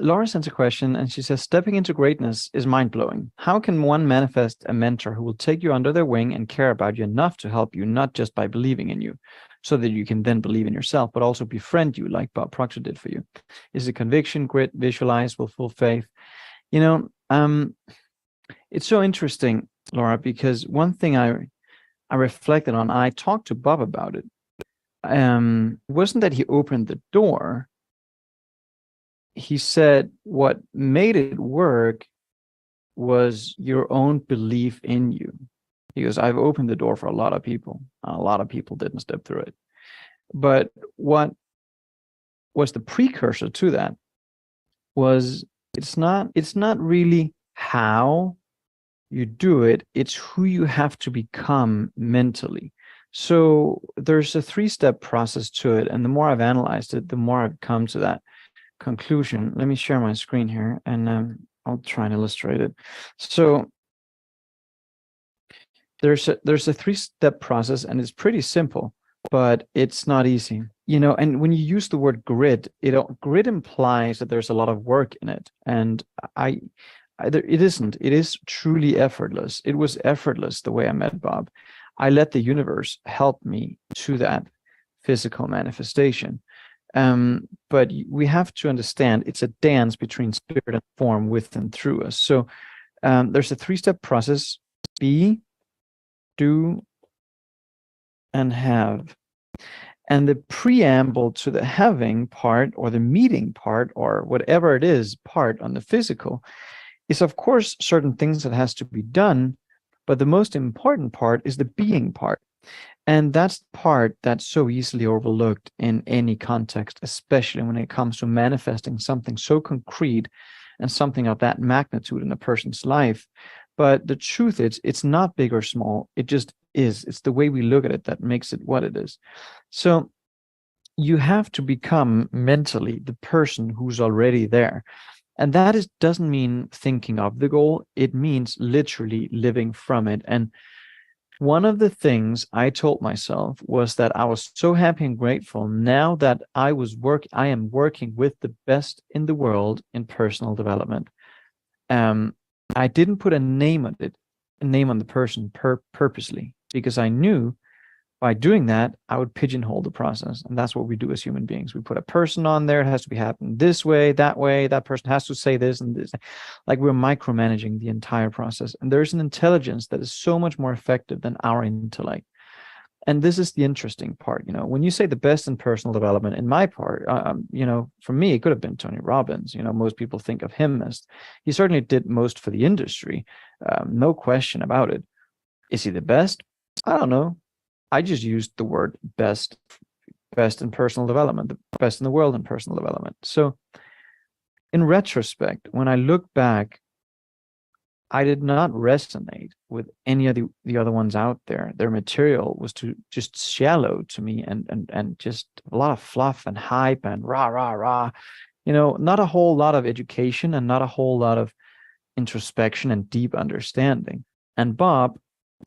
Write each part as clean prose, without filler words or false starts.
Laura sends a question and she says, stepping into greatness is mind-blowing. How can one manifest a mentor who will take you under their wing and care about you enough to help you, not just by believing in you, so that you can then believe in yourself, but also befriend you like Bob Proctor did for you? Is it conviction, grit, visualize with full faith? You know, it's so interesting, Laura, because one thing I reflected on, I talked to Bob about it. Wasn't that he opened the door. He said what made it work was your own belief in you. He goes, I've opened the door for a lot of people. A lot of people didn't step through it. But what was the precursor to that was it's not really how you do it, it's who you have to become mentally. So there's a 3-step process to it. And the more I've analyzed it, the more I've come to that conclusion. Let me share my screen here and I'll try and illustrate it. So there's a 3-step process and it's pretty simple, but it's not easy. And when you use the word grit, grit implies that there's a lot of work in it. And it isn't. It is truly effortless. It was effortless the way I met Bob. I let the universe help me to that physical manifestation. But we have to understand it's a dance between spirit and form with and through us. So there's a 3-step process: be, do, and have. And the preamble to the having part, or the meeting part, or whatever it is part on the physical, is of course certain things that has to be done, but the most important part is the being part. And that's the part that's so easily overlooked in any context, especially when it comes to manifesting something so concrete and something of that magnitude in a person's life. But the truth is, it's not big or small. It just is. It's the way we look at it that makes it what it is. So you have to become mentally the person who's already there. And that doesn't mean thinking of the goal. It means literally living from it. And one of the things I told myself was that I was so happy and grateful now that I am working with the best in the world in personal development. I didn't put a name on the person purposely, because I knew by doing that, I would pigeonhole the process. And that's what we do as human beings. We put a person on there. It has to be happening this way, that way. That person has to say this and this. Like we're micromanaging the entire process. And there's an intelligence that is so much more effective than our intellect. And this is the interesting part. When you say the best in personal development, in my part, for me, it could have been Tony Robbins. Most people think of him as, he certainly did most for the industry. No question about it. Is he the best? I don't know. I just used the word best in personal development, the best in the world in personal development. So in retrospect, when I look back, I did not resonate with any of the other ones out there. Their material was just shallow to me and just a lot of fluff and hype and rah, rah, rah. Not a whole lot of education and not a whole lot of introspection and deep understanding. And Bob,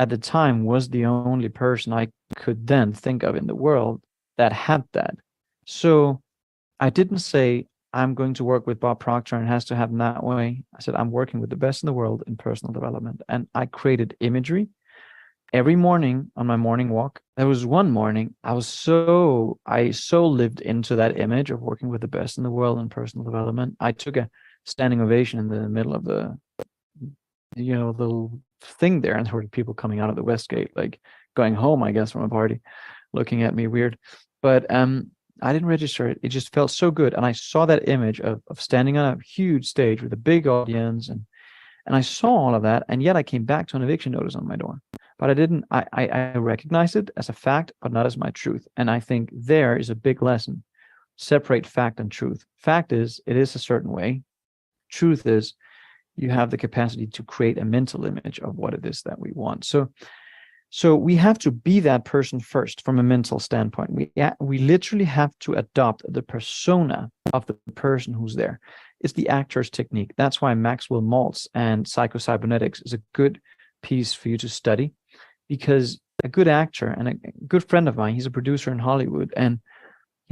at the time, was the only person I could then think of in the world that had that. So I didn't say, I'm going to work with Bob Proctor and it has to happen that way. I said, I'm working with the best in the world in personal development. And I created imagery every morning on my morning walk. There was one morning I so lived into that image of working with the best in the world in personal development. I took a standing ovation in the middle of the little thing there, and there were people coming out of the West Gate, like going home, I guess, from a party, looking at me weird. But I didn't register it. It just felt so good. And I saw that image of standing on a huge stage with a big audience, and I saw all of that, and yet I came back to an eviction notice on my door. But I recognized it as a fact, but not as my truth. And I think there is a big lesson. Separate fact and truth. Fact is, it is a certain way. Truth is, you have the capacity to create a mental image of what it is that we want. So we have to be that person first from a mental standpoint. We literally have to adopt the persona of the person who's there. It's the actor's technique. That's why Maxwell Maltz and psychocybernetics is a good piece for you to study, because a good actor and a good friend of mine, he's a producer in Hollywood, and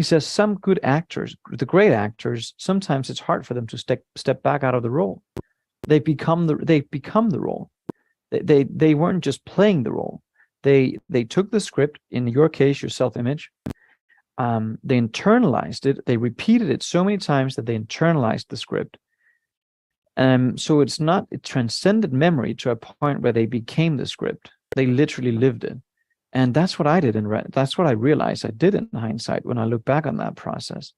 He says some good actors, the great actors, sometimes it's hard for them to step back out of the role. They become the role. They weren't just playing the role. They took the script, in your case, your self-image. They internalized it. They repeated it so many times that they internalized the script. So it transcended memory to a point where they became the script. They literally lived it. And that's what I did that's what I realized I did in hindsight when I look back on that process.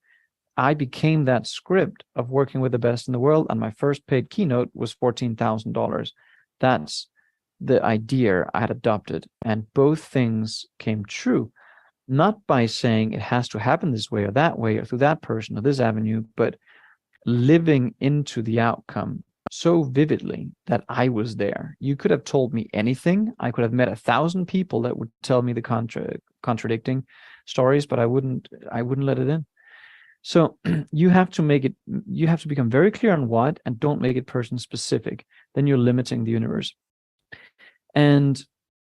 I became that script of working with the best in the world, and my first paid keynote was $14,000. That's the idea I had adopted, and both things came true, not by saying it has to happen this way or that way or through that person or this avenue, but living into the outcome so vividly that I was there. You could have told me anything. I could have met 1,000 people that would tell me the contradicting stories, but I wouldn't let it in. So you have to become very clear on what, and don't make it person specific. Then you're limiting the universe. And,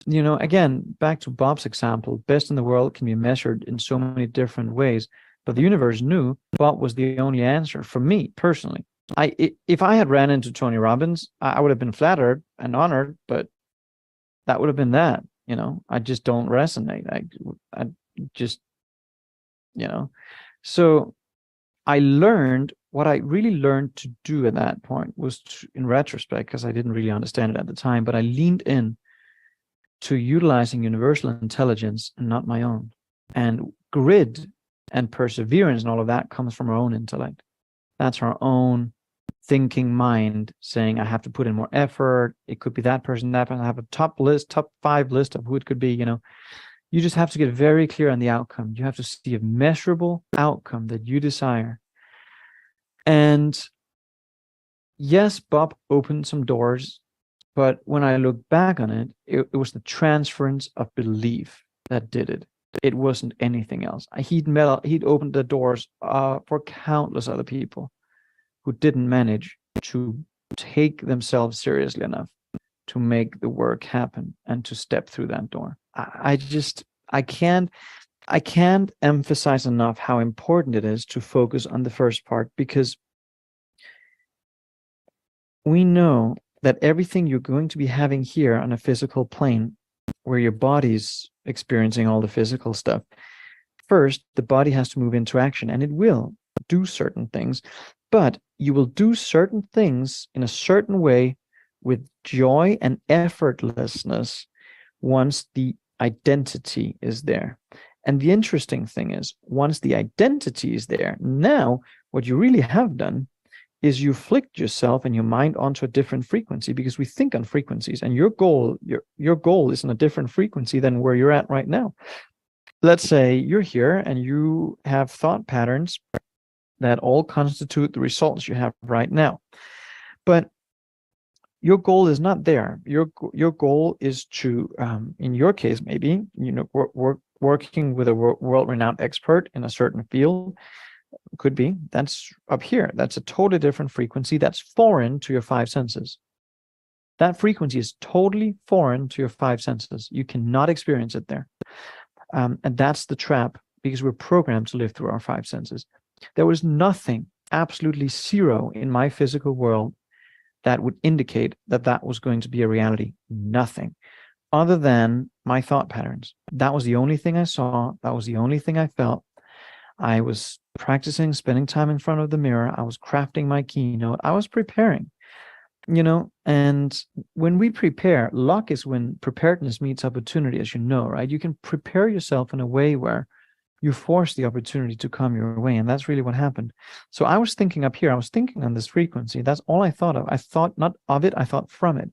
again, back to Bob's example, best in the world can be measured in so many different ways, but the universe knew Bob was the only answer for me personally. If I had ran into Tony Robbins, I would have been flattered and honored, but that would have been that. I just don't resonate. I just, so I learned what I really learned to do at that point was in retrospect, because I didn't really understand it at the time, but I leaned in to utilizing universal intelligence and not my own. And grit and perseverance and all of that comes from our own intellect. That's our own thinking mind saying, I have to put in more effort. It could be that person, that person. I have a top 5 list of who it could be. You just have to get very clear on the outcome. You have to see a measurable outcome that you desire. And yes, Bob opened some doors, but when I look back on it, it was the transference of belief that did it. It wasn't anything else. He'd opened the doors for countless other people who didn't manage to take themselves seriously enough to make the work happen and to step through that door. I can't emphasize enough how important it is to focus on the first part, because we know that everything you're going to be having here on a physical plane, where your body's experiencing all the physical stuff, first, the body has to move into action, and it will do certain things, but you will do certain things in a certain way with joy and effortlessness once the identity is there. And the interesting thing is, once the identity is there, now what you really have done is you flicked yourself and your mind onto a different frequency, because we think on frequencies, and your goal is in a different frequency than where you're at right now. Let's say you're here and you have thought patterns that all constitute the results you have right now, but your goal is not there. Your goal is to, in your case, maybe, working with a world-renowned expert in a certain field. Could be that's up here. That's a totally different frequency. That's foreign to your 5 senses. That frequency is totally foreign to your 5 senses. You cannot experience it there. And that's the trap, because we're programmed to live through our 5 senses. There was nothing, absolutely zero, in my physical world that would indicate that was going to be a reality. Nothing, other than my thought patterns. That was the only thing I saw. That was the only thing I felt. I was practicing, spending time in front of the mirror. I was crafting my keynote. I was preparing, and when we prepare, luck is when preparedness meets opportunity, as you know, right? You can prepare yourself in a way where you force the opportunity to come your way. And that's really what happened. So I was thinking up here, I was thinking on this frequency. That's all I thought of. I thought not of it, I thought from it,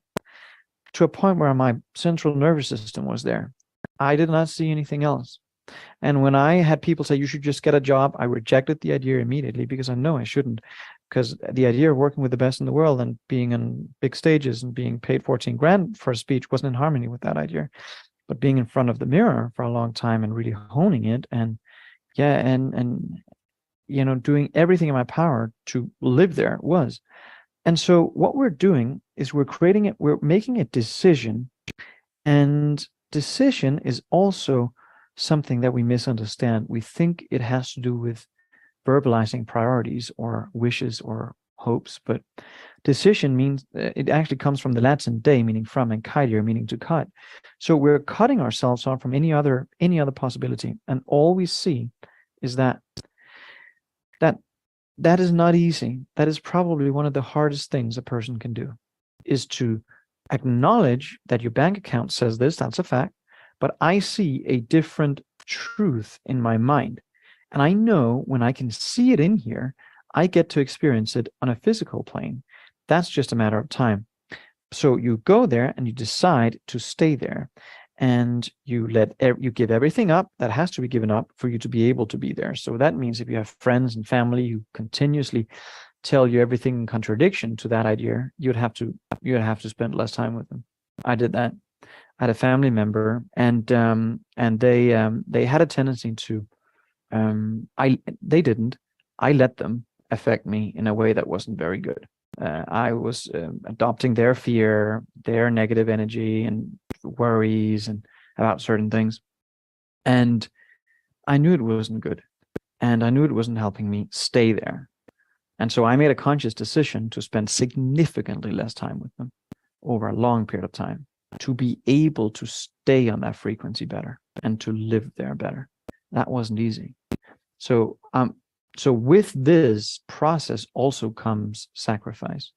to a point where my central nervous system was there. I did not see anything else. And when I had people say, you should just get a job, I rejected the idea immediately, because I know I shouldn't. Because the idea of working with the best in the world and being on big stages and being paid 14 grand for a speech wasn't in harmony with that idea. But being in front of the mirror for a long time and really honing it, and doing everything in my power to live there was. And so what we're doing is we're making a decision, and decision is also something that we misunderstand. We think it has to do with verbalizing priorities or wishes or hopes, but decision means it actually comes from the Latin de, meaning from, and caedere, meaning to cut. So we're cutting ourselves off from any other possibility, and all we see is that that is not easy. That is probably one of the hardest things a person can do, is to acknowledge that your bank account says this, that's a fact, but I see a different truth in my mind. And I know when I can see it in here, I get to experience it on a physical plane. That's just a matter of time. So you go there and you decide to stay there, and you give everything up that has to be given up for you to be able to be there. So that means if you have friends and family who continuously tell you everything in contradiction to that idea, you'd have to spend less time with them. I did that. I had a family member, and they had a tendency to they didn't. I let them affect me in a way that wasn't very good. I was adopting their fear, their negative energy and worries and about certain things. And I knew it wasn't good. And I knew it wasn't helping me stay there. And so I made a conscious decision to spend significantly less time with them over a long period of time, to be able to stay on that frequency better and to live there better. That wasn't easy. So with this process also comes sacrifice.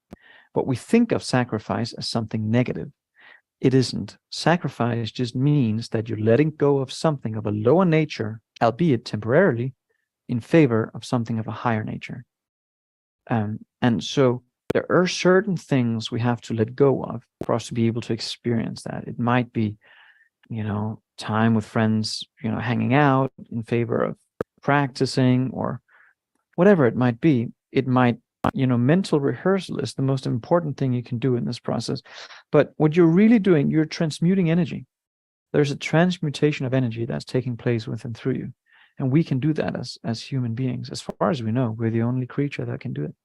But we think of sacrifice as something negative. It isn't. Sacrifice just means that you're letting go of something of a lower nature, albeit temporarily, in favor of something of a higher nature. And so there are certain things we have to let go of for us to be able to experience that. It might be, time with friends, hanging out in favor of practicing, or whatever it might be. It might, mental rehearsal is the most important thing you can do in this process. But what you're really doing, you're transmuting energy. There's a transmutation of energy that's taking place with and through you. And we can do that as human beings. As far as we know, we're the only creature that can do it.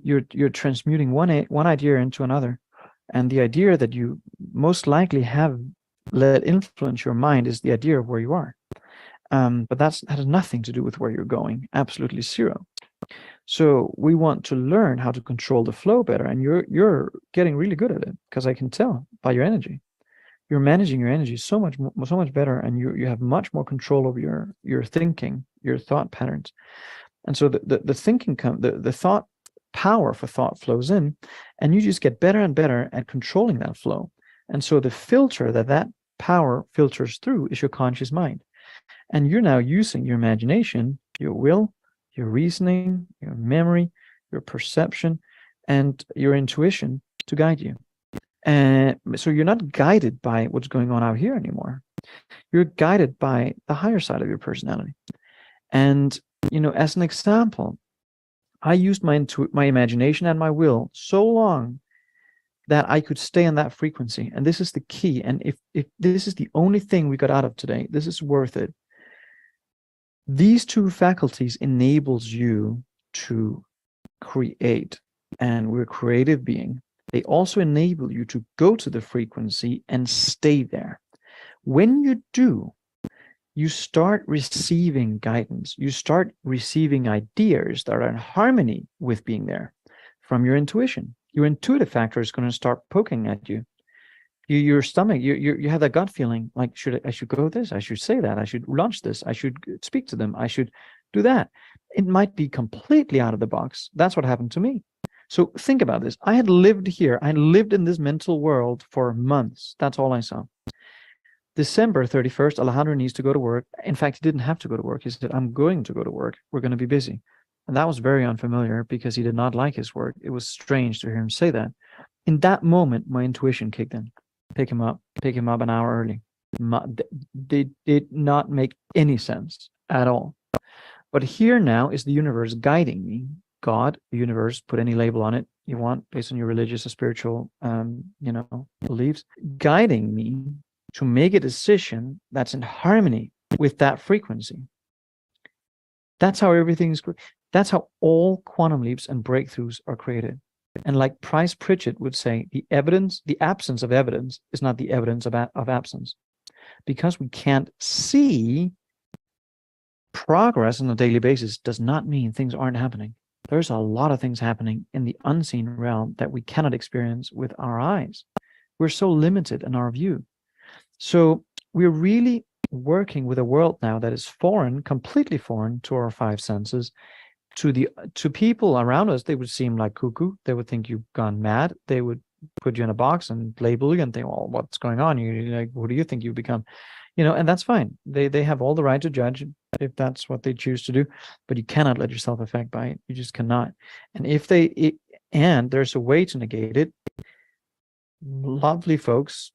You're transmuting one idea into another. And the idea that you most likely have let influence your mind is the idea of where you are. But that has nothing to do with where you're going, absolutely zero. So we want to learn how to control the flow better, and you're getting really good at it, because I can tell by your energy. You're managing your energy so much better, and you have much more control over your thinking, your thought patterns. And so the thinking the thought power for thought flows in, and you just get better and better at controlling that flow. And so the filter that power filters through is your conscious mind. And you're now using your imagination, your will, your reasoning, your memory, your perception, and your intuition to guide you. And so you're not guided by what's going on out here anymore. You're guided by the higher side of your personality. And, as an example, I used my imagination and my will so long that I could stay on that frequency. And this is the key. And if this is the only thing we got out of today, this is worth it. These two faculties enables you to create, and we're a creative being. They also enable you to go to the frequency and stay there. When you do, you start receiving guidance. You start receiving ideas that are in harmony with being there from your intuition. Your intuitive factor is going to start poking at you. Your stomach, you have that gut feeling like, I should go this, I should say that, I should launch this, I should speak to them, I should do that. It might be completely out of the box. That's what happened to me. So think about this. I had lived here. I lived in this mental world for months. That's all I saw. December 31st, Alejandro needs to go to work. In fact, he didn't have to go to work. He said, I'm going to go to work. We're going to be busy. And that was very unfamiliar, because he did not like his work. It was strange to hear him say that. In that moment, my intuition kicked in. Pick him up an hour early. They did not make any sense at all. But here now is the universe guiding me. God, the universe, put any label on it you want based on your religious or spiritual, beliefs, guiding me to make a decision that's in harmony with that frequency. That's how everything's. That's how all quantum leaps and breakthroughs are created. And like Price Pritchett would say, the absence of evidence is not the evidence of absence. Because we can't see progress on a daily basis does not mean things aren't happening. There's a lot of things happening in the unseen realm that we cannot experience with our eyes. We're so limited in our view. So we're really working with a world now that is foreign, completely foreign to our five senses. To people around us, they would seem like cuckoo. They would think you've gone mad. They would put you in a box and label you and think, well, what's going on? You're like, who do you think you've become? And that's fine. They have all the right to judge if that's what they choose to do, but you cannot let yourself affect by it. You just cannot. And and there's a way to negate it. Lovely folks,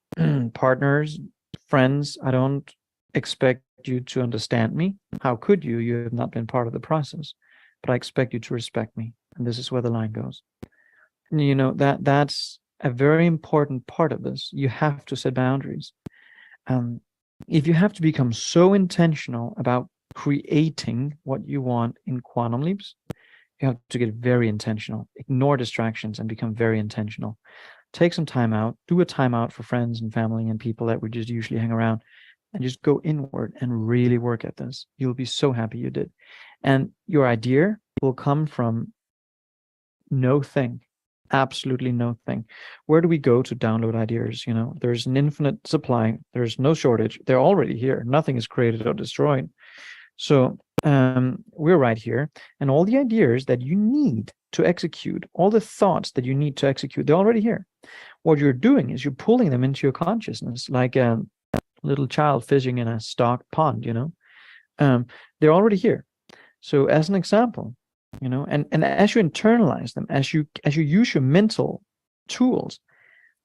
partners, friends, I don't expect you to understand me. How could you? You have not been part of the process. But I expect you to respect me. And this is where the line goes. And that's a very important part of this. You have to set boundaries. If you have to become so intentional about creating what you want in quantum leaps, you have to get very intentional. Ignore distractions and become very intentional. Take some time out. Do a timeout for friends and family and people that we just usually hang around, and just go inward and really work at this. You'll be so happy you did. And your idea will come from no thing, absolutely no thing. Where do we go to download ideas? There's an infinite supply. There's no shortage. They're already here. Nothing is created or destroyed. So we're right here. And all the ideas that you need to execute, all the thoughts that you need to execute, they're already here. What you're doing is you're pulling them into your consciousness like a little child fishing in a stocked pond, they're already here. So as an example, and as you internalize them, as you use your mental tools,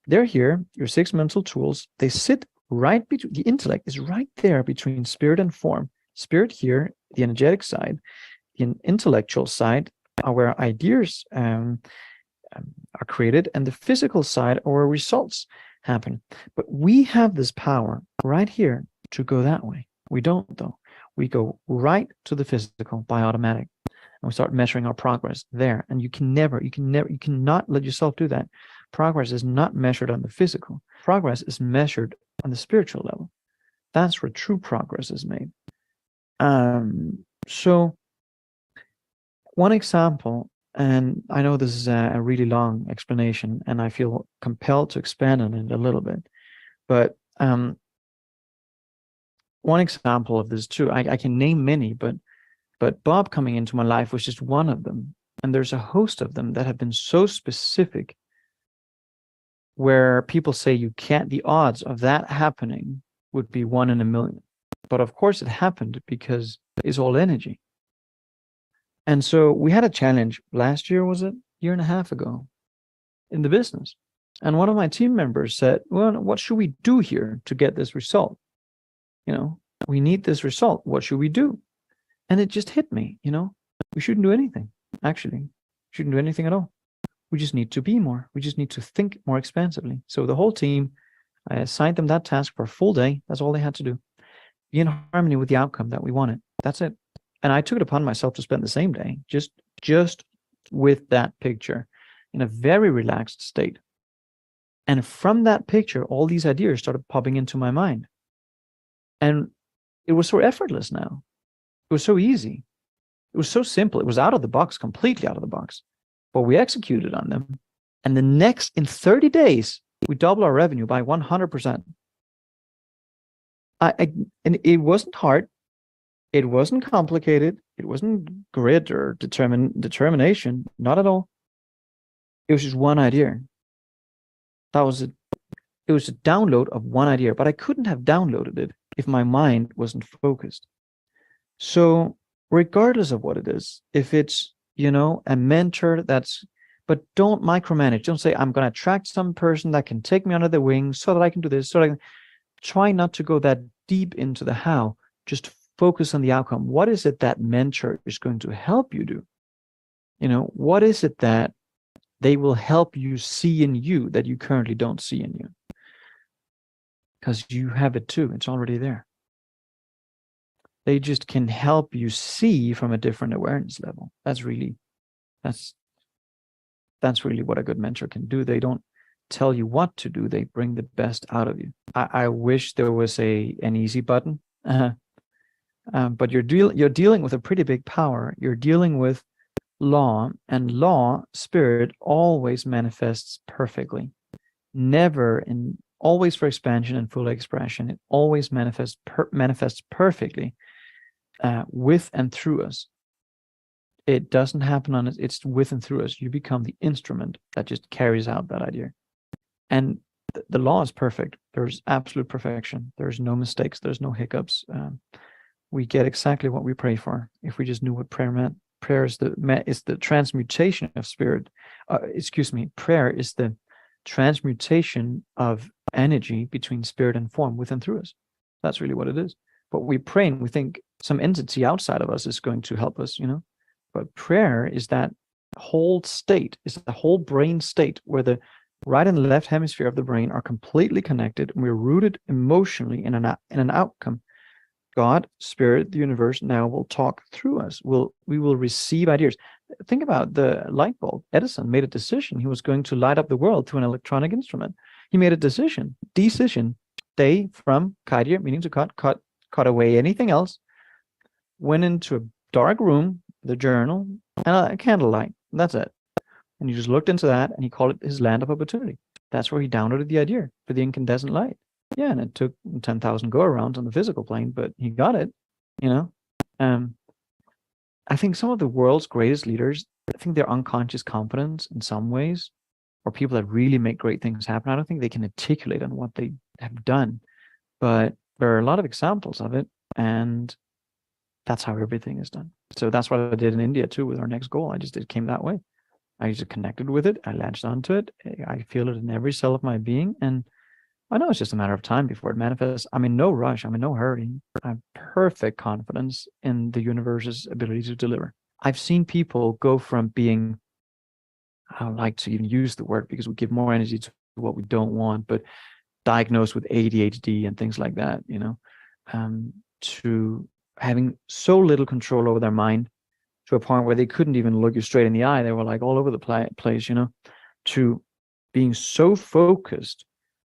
they're here, your 6 mental tools, they sit right between, the intellect is right there between spirit and form. Spirit here, the energetic side, the intellectual side are where ideas are created, and the physical side are where results happen. But we have this power right here to go that way. We don't, though. We go right to the physical by automatic, and we start measuring our progress there. And you cannot let yourself do that. Progress is not measured on the physical. Progress is measured on the spiritual level. That's where true progress is made. So one example, and I know this is a really long explanation, and I feel compelled to expand on it a little bit, but one example of this too, I can name many, but Bob coming into my life was just one of them. And there's a host of them that have been so specific where people say the odds of that happening would be 1 in a million. But of course it happened because it's all energy. And so we had a challenge last year, was it? Year and a half ago in the business. And one of my team members said, well, what should we do here to get this result? We need this result. What should we do? And it just hit me, we shouldn't do anything. Actually, shouldn't do anything at all. We just need to be more. We just need to think more expansively. So the whole team, I assigned them that task for a full day. That's all they had to do. Be in harmony with the outcome that we wanted. That's it. And I took it upon myself to spend the same day just with that picture in a very relaxed state. And from that picture, all these ideas started popping into my mind. And it was so effortless now. It was so easy. It was so simple. It was out of the box, completely out of the box. But we executed on them. And in 30 days, we doubled our revenue by 100%. And it wasn't hard. It wasn't complicated. It wasn't grit or determination. Not at all. It was just one idea. That was it. It was a download of one idea, but I couldn't have downloaded it if my mind wasn't focused. So regardless of what it is, if it's, a mentor but don't micromanage. Don't say, I'm going to attract some person that can take me under the wing so that I can do this. Try not to go that deep into the how. Just focus on the outcome. What is it that mentor is going to help you do? What is it that they will help you see in you that you currently don't see in you? Because you have it too. It's already there. They just can help you see from a different awareness level. That's really what a good mentor can do. They don't tell you what to do. They bring the best out of you. I wish there was an easy button, but you're dealing with a pretty big power. You're dealing with law, and law, spirit, always manifests perfectly. Always for expansion and full expression. It always manifests perfectly with and through us. It doesn't happen on it. It's with and through us. You become the instrument that just carries out that idea. And the law is perfect. There's absolute perfection. There's no mistakes. There's no hiccups. We get exactly what we pray for. If we just knew what prayer meant. Prayer is the transmutation of spirit. Prayer is the transmutation of energy between spirit and form with and through us. That's really what it is. But we pray and we think some entity outside of us is going to help us, But prayer is that whole state, is the whole brain state where the right and left hemisphere of the brain are completely connected, and we're rooted emotionally in an outcome. God, spirit, the universe now will talk through us. We will receive ideas. Think about the light bulb. Edison made a decision. He was going to light up the world through an electronic instrument. He made a decision. Day from kaidya, meaning to cut away anything else. Went into a dark room, the journal, and a candlelight. That's it. And he just looked into that, and he called it his land of opportunity. That's where he downloaded the idea for the incandescent light. Yeah, and it took 10,000 go-arounds on the physical plane, but he got it, I think some of the world's greatest leaders, I think their unconscious confidence in some ways, or people that really make great things happen, I don't think they can articulate on what they have done. But there are a lot of examples of it, and that's how everything is done. So that's what I did in India too with our next goal. It came that way. I just connected with it. I latched onto it. I feel it in every cell of my being. And I know it's just a matter of time before it manifests. I'm in no rush. I'm in no hurry. I have perfect confidence in the universe's ability to deliver. I've seen people go from being, I don't like to even use the word because we give more energy to what we don't want, but diagnosed with ADHD and things like that, to having so little control over their mind to a point where they couldn't even look you straight in the eye. They were like all over the place, to being so focused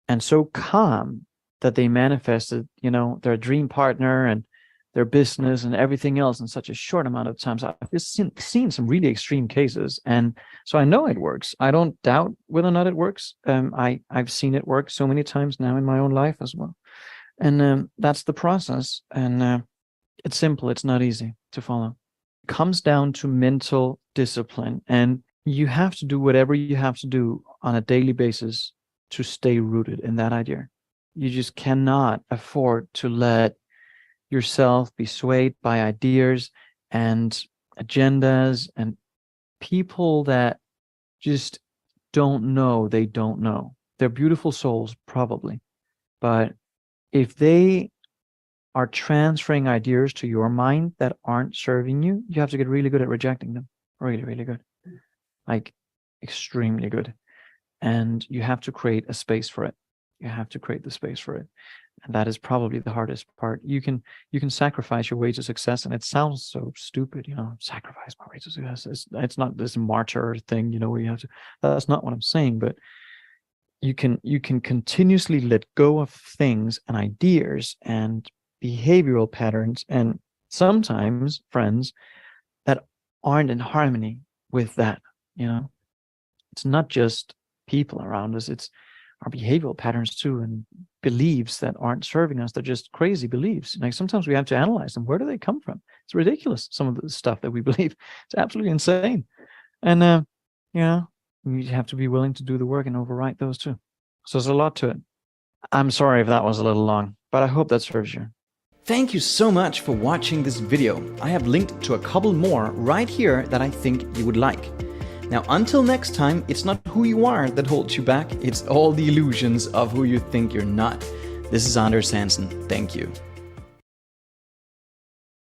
and so calm that they manifested, their dream partner and their business and everything else in such a short amount of time. So I've just seen some really extreme cases. And so I know it works. I don't doubt whether or not it works. I've seen it work so many times now in my own life as well. And that's the process. And it's simple. It's not easy to follow. It comes down to mental discipline. And you have to do whatever you have to do on a daily basis to stay rooted in that idea. You just cannot afford to let yourself be swayed by ideas and agendas and people that just don't know they don't know. They're beautiful souls, probably. But if they are transferring ideas to your mind that aren't serving you, you have to get really good at rejecting them. Really, really good. Like extremely good. And you have to create a space for it. You have to create the space for it. And that is probably the hardest part. You can sacrifice your way to success, and it sounds so stupid, sacrifice my way to success. It's not this martyr thing, where you have to. That's not what I'm saying, but you can continuously let go of things and ideas and behavioral patterns, and sometimes friends that aren't in harmony with that. It's not just people around us, it's our behavioral patterns too, and beliefs that aren't serving us. They're just crazy beliefs. Like sometimes we have to analyze them. Where do they come from? It's ridiculous, some of the stuff that we believe. It's absolutely insane. And you have to be willing to do the work and overwrite those too. So there's a lot to it. I'm sorry if that was a little long, but I hope that serves you. Thank you so much for watching this video. I have linked to a couple more right here that I think you would like. Now, until next time, it's not who you are that holds you back, it's all the illusions of who you think you're not. This is Anders Hansen. Thank you.